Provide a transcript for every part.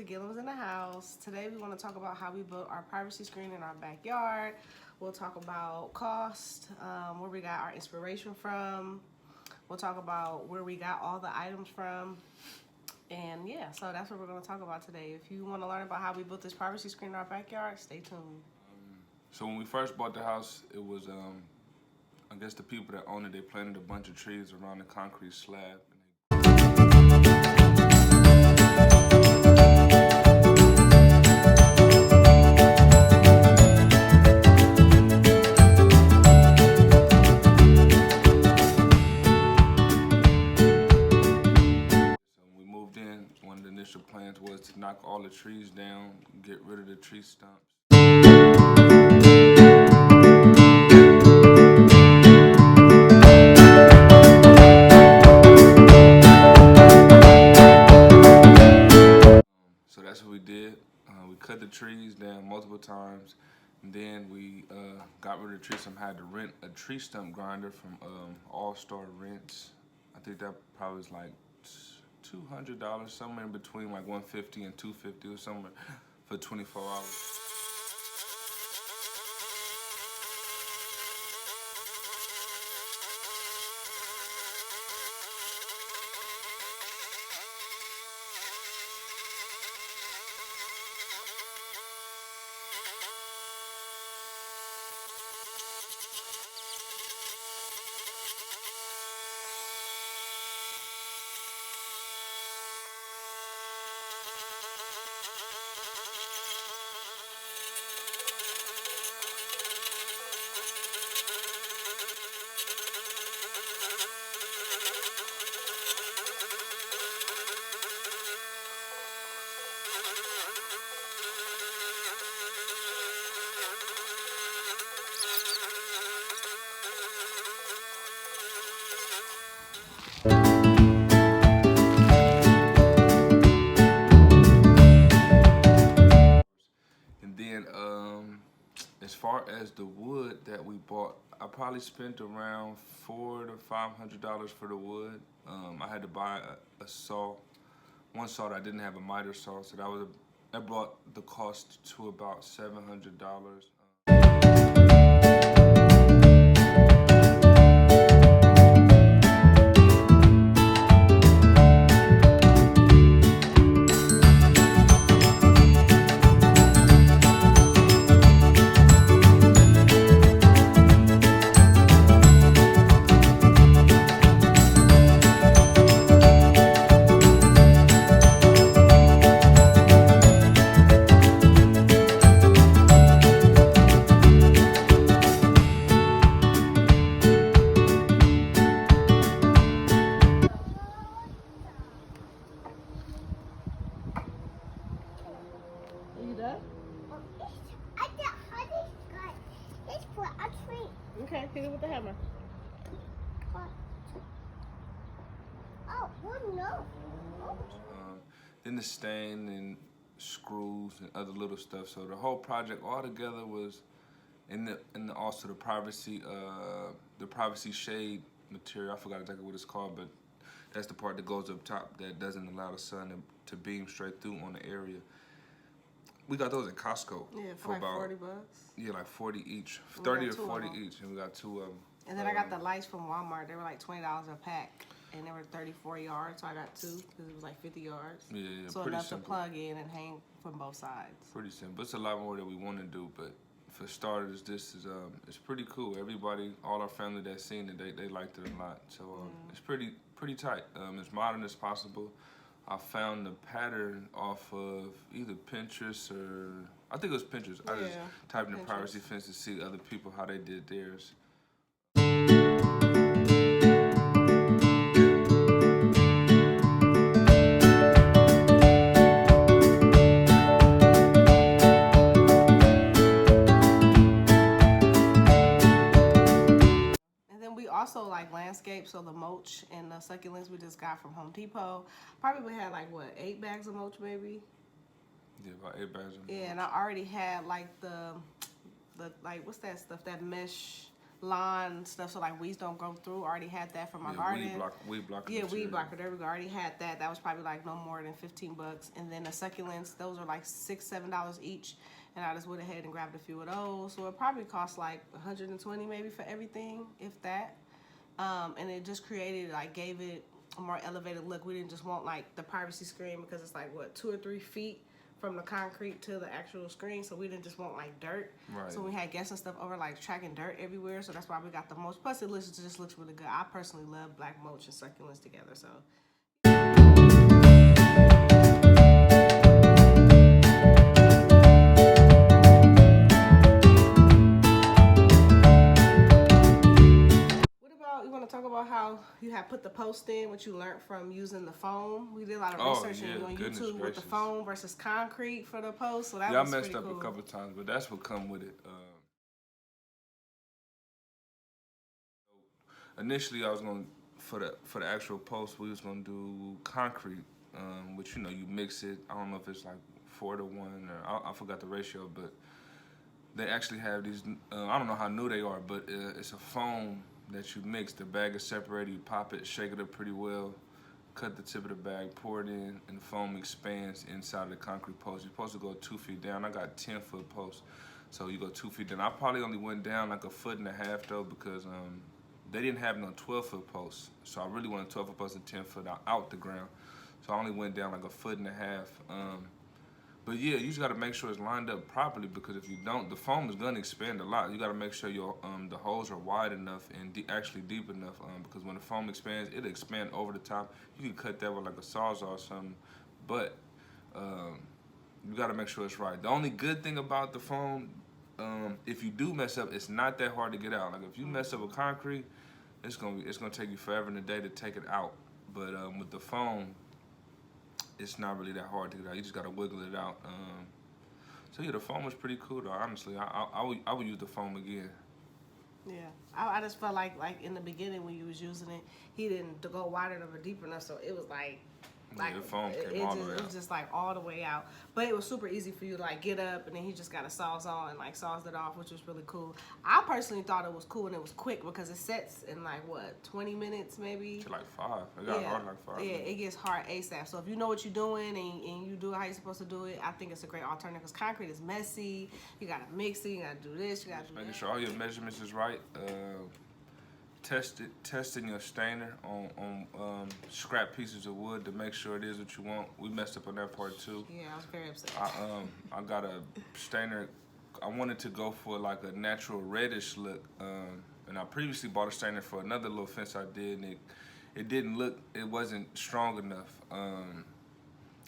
to Gilliam's in the House. Today we want to talk about how we built our privacy screen in our backyard. We'll talk about cost, where we got our inspiration from. We'll talk about where we got all the items from. And yeah, so that's what we're going to talk about today. If you want to learn about how we built this privacy screen in our backyard, stay tuned. So when we first bought the house, it was, I guess the people that owned it, they planted a bunch of trees around the concrete slab. One of the initial plans was to knock all the trees down, get rid of the tree stumps. So that's what we did. We cut the trees down multiple times, and then we got rid of the tree stump. Had to rent a tree stump grinder from All-Star Rents. I think that probably was like $200, somewhere in between like $150 and $250 or somewhere for 24 hours. And then as far as the wood that we bought, I probably spent around $400 to $500 for the wood. I had to buy a saw, one saw that I didn't have, a miter saw, so that brought the cost to about $700. Okay, hit it with the hammer. Oh, no. Then the stain and screws and other little stuff. So the whole project altogether was also the privacy shade material. I forgot exactly what it's called, but that's the part that goes up top that doesn't allow the sun to beam straight through on the area. We got those at Costco. Yeah, for like about $40. Yeah, like 40 each, 30 or 40 each, and we got two of them. And then I got the lights from Walmart. They were like $20 a pack, and they were 34 yards. So I got two because it was like 50 yards. Yeah, so enough to plug in and hang from both sides. Pretty simple. It's a lot more that we want to do, but for starters, this is it's pretty cool. Everybody, all our family that's seen it, they liked it a lot. So it's pretty tight. As modern as possible. I found the pattern off of either Pinterest or I think it was Pinterest. I just typed in privacy fence to see other people how they did theirs. Also like landscape, so the mulch and the succulents we just got from Home Depot. Probably had like what, 8 bags of mulch maybe? Yeah, about 8 bags of mulch. Yeah, and I already had like the like what's that stuff, that mesh, lawn stuff, so like weeds don't grow through. Already had that for my garden. Weed blocker. Yeah, material. weed blocker. There we go. Already had that. That was probably like no more than $15. And then the succulents, those are like $6-7 each. And I just went ahead and grabbed a few of those. So it probably cost like $120 maybe for everything, if that. And it just created, like, gave it a more elevated look. We didn't just want like the privacy screen because it's like what 2 or 3 feet from the concrete to the actual screen, so we didn't just want like dirt. Right. So we had guests and stuff over like tracking dirt everywhere, so that's why we got the mulch. Plus it just looks really good. I personally love black mulch and succulents together, so. You want to talk about how you have put the post in, what you learned from using the foam? We did a lot of research on YouTube with the foam versus concrete for the post. So that was I messed up cool. a couple times, but that's what come with it. Initially, I was going for the actual post, we was gonna do concrete, which you mix it. I don't know if it's like 4 to 1 or I forgot the ratio, but they actually have these. I don't know how new they are, but it's a foam that you mix. The bag is separated, you pop it, shake it up pretty well, cut the tip of the bag, pour it in, and the foam expands inside of the concrete post. You're supposed to go 2 feet down. I got 10-foot posts, so you go 2 feet down. I probably only went down like 1.5 feet though, because they didn't have no 12-foot posts, so I really wanted 12-foot posts and 10 foot out the ground. So I only went down like 1.5 feet. But yeah, you just got to make sure it's lined up properly, because if you don't, the foam is going to expand a lot. You got to make sure your the holes are wide enough and actually deep enough, because when the foam expands, it'll expand over the top. You can cut that with like a Sawzall or something, but you got to make sure it's right. The only good thing about the foam, if you do mess up, it's not that hard to get out. Like if you mess up with concrete, it's gonna take you forever in a day to take it out. But with the foam, it's not really that hard to get out. You just gotta wiggle it out. So yeah, the foam was pretty cool though. Honestly, I would use the foam again. Yeah, I just felt like in the beginning when you was using it, he didn't go wide enough or deep enough, so it was like the foam came all the way out. It was just like all the way out. But it was super easy for you to like get up, and then he just got a Sawzall and like saws it off, which was really cool. I personally thought it was cool and it was quick, because it sets in like what 20 minutes maybe. To like 5. It got hard like 5. Yeah, it gets hard ASAP. So if you know what you're doing and you do it how you're supposed to do it, I think it's a great alternative, because concrete is messy. You gotta mix it. You gotta do this. You gotta do making that. sure all your measurements is right. Testing your stainer on scrap pieces of wood to make sure it is what you want. We messed up on that part too. Yeah, I was very upset. I got a stainer. I wanted to go for like a natural reddish look, and I previously bought a stainer for another little fence I did, and it didn't look. It wasn't strong enough.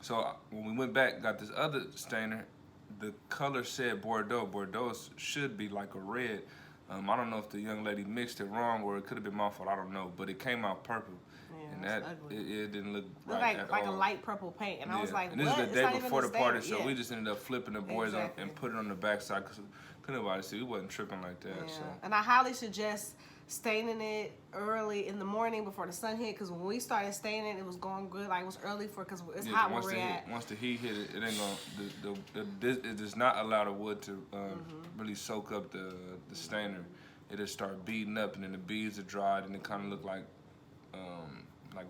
So when we went back, got this other stainer. The color said Bordeaux. Bordeaux should be like a red. I don't know if the young lady mixed it wrong, or it could have been my fault. I don't know, but it came out purple, and that it didn't look right at all. Like a light purple paint, and I was like, and this what? is the day before the party, so yeah. we just ended up flipping the boards on and put it on the backside, because couldn't nobody see. We wasn't tripping like that. Yeah. So. And I highly suggest staining it early in the morning before the sun hit, because when we started staining it was going good. Like it was early because it's hot where we're at. Once the heat hit it, it ain't gonna. It does not allow the wood to really soak up the stainer. It'll start beading up, and then the beads are dried, and it kind of look like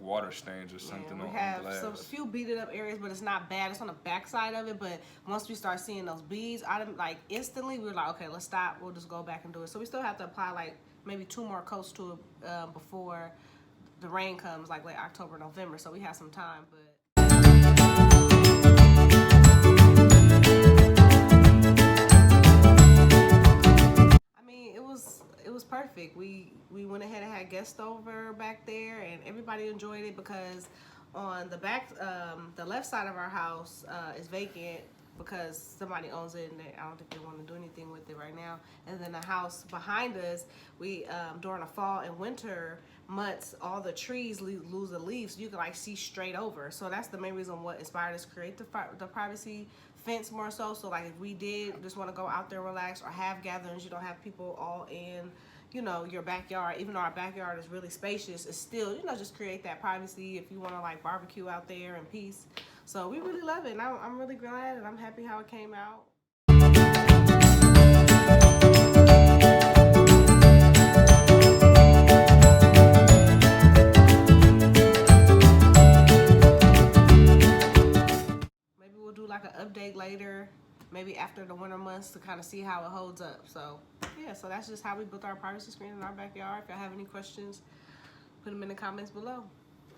water stains or something on glass. We have a few beaded up areas, but it's not bad. It's on the back side of it, but once we start seeing those beads, instantly we were like, okay, let's stop. We'll just go back and do it. So we still have to apply like maybe 2 more coats to it before the rain comes, like late October, November. So we have some time, but. It was perfect. We went ahead and had guests over back there, and everybody enjoyed it, because on the back, the left side of our house is vacant because somebody owns it, and I don't think they want to do anything with it right now. And then the house behind us, we during the fall and winter months, all the trees lose the leaves, so you can like see straight over. So that's the main reason what inspired us to create the privacy fence more so. So like if we did just want to go out there, relax, or have gatherings, you don't have people all in, your backyard. Even though our backyard is really spacious, it's still, just create that privacy if you want to like barbecue out there in peace. So we really love it, and I'm really glad, and I'm happy how it came out. update later, maybe after the winter months, to kind of see how it holds up. So yeah, so that's just how we built our privacy screen in our backyard. If y'all have any questions, put them in the comments below.